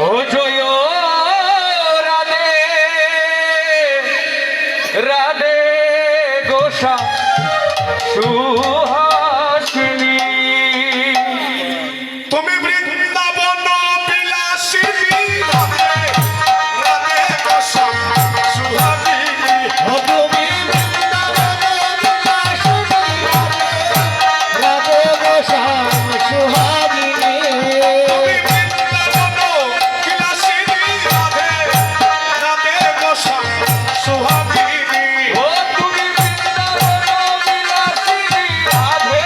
ও জয় রাধে রাধে গোসা সুহাসিনী তুমি বৃন্দাবন বিলাসিনী রাধে রাধে গোসা সুহাগিনী ও তুমি বৃন্দাবন বিলাসিনী রাধে গোসা সুহাগিনী তুমি বৃন্দাবন বিলাসিনী রাধে রাধে গোসা সুহাগিনী ও তুমি বৃন্দাবন বিলাসিনী রাধে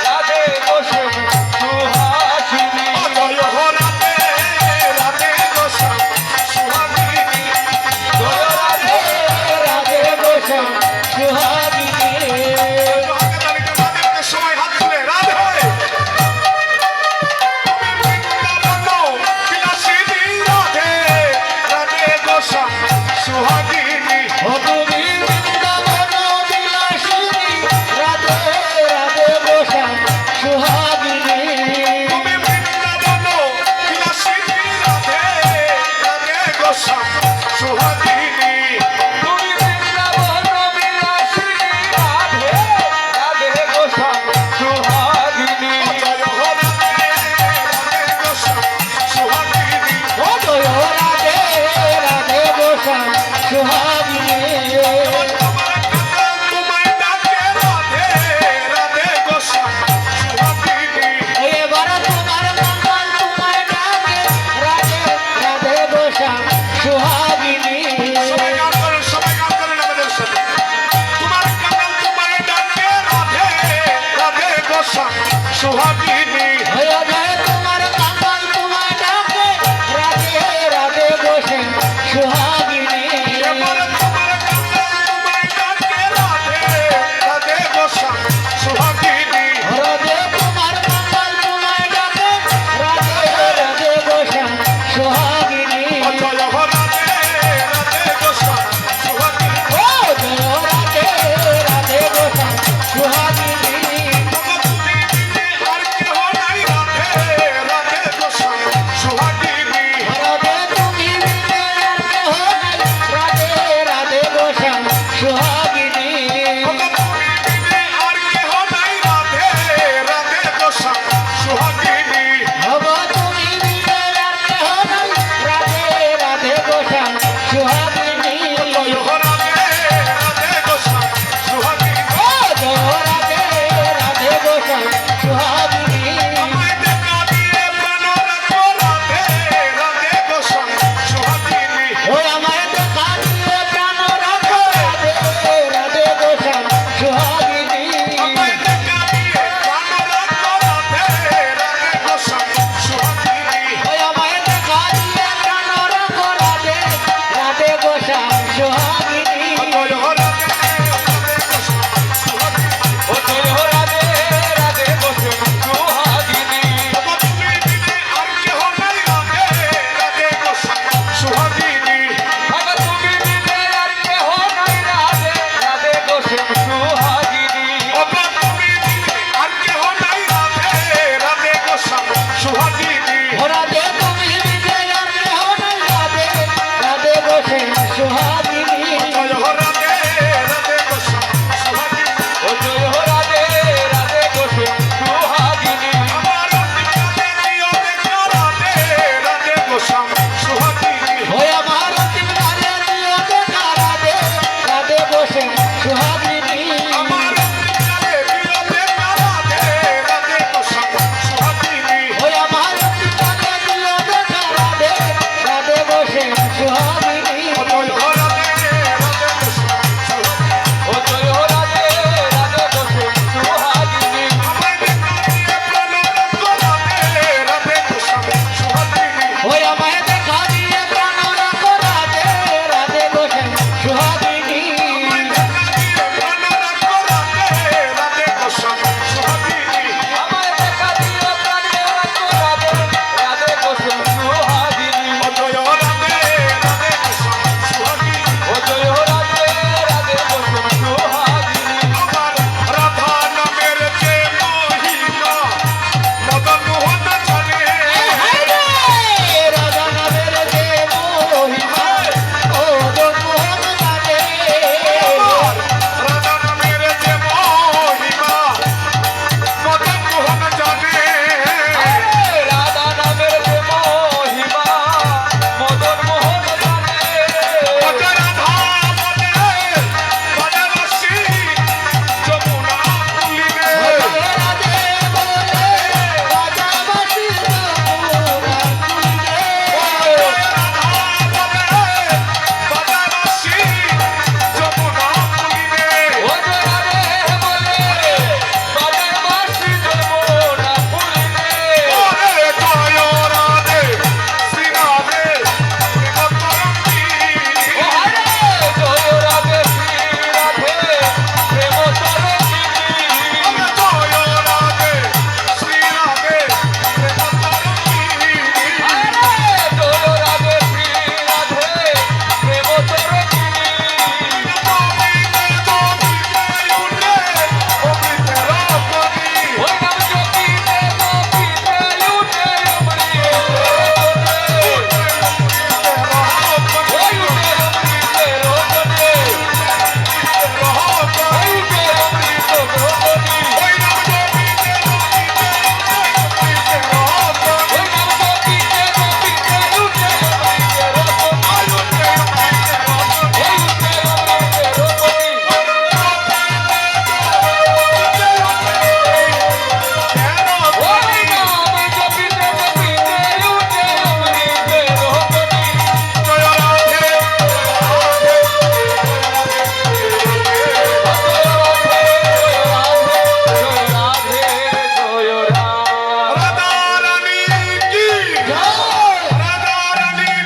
রাধে গোসা সুহাসিনী জয় হো রাধে রাধে গোসা সুহাগিনী জয় রাধে রাধে গোসা সুহাগিনী সময় হাত তুলে রাধে বৃন্দাবন বিলাসিনী রাধে রাধে গোসা সুহাগিনী ও তুমি বৃন্দাবন বিলাসিনী রাধে রাধে গোসা সুহাগিনী তুমি বৃন্দাবন বিলাসিনী রাধে রাধে গোসা সুহাগিনী তুমি বৃন্দাবন বিলাসিনী রাধে রাধে গোসা সুহাগিনী জয় হো রাধে রাধে গোসা সুহাগিনী ও জয় রাধে রাধে গোসা সুহাগিনী তোমায় ডাকে রাধে রাধে গোসা সুহাগিনী এবার তোমার মঙ্গল তোমায় ডাকে রাধে রাধে গোসা সুহাগিনী সবাই গান করেন আমাদের সাথে তোমার কাকাল তোমায় ডাকে রাধে রাধে গোসা সুহাগিনী হয়ে যায় তোমার মঙ্গল তোমায় ডাকে রাধে রাধে গোসা সুহাগিনী এবার তোমার কাকাল তোমায় ডাকে রাধে রাধে গোসা সুহাগিনী রাধে তোমার মঙ্গল তোমায় ডাকে রাধে রাধে গোসা সুহাগিনী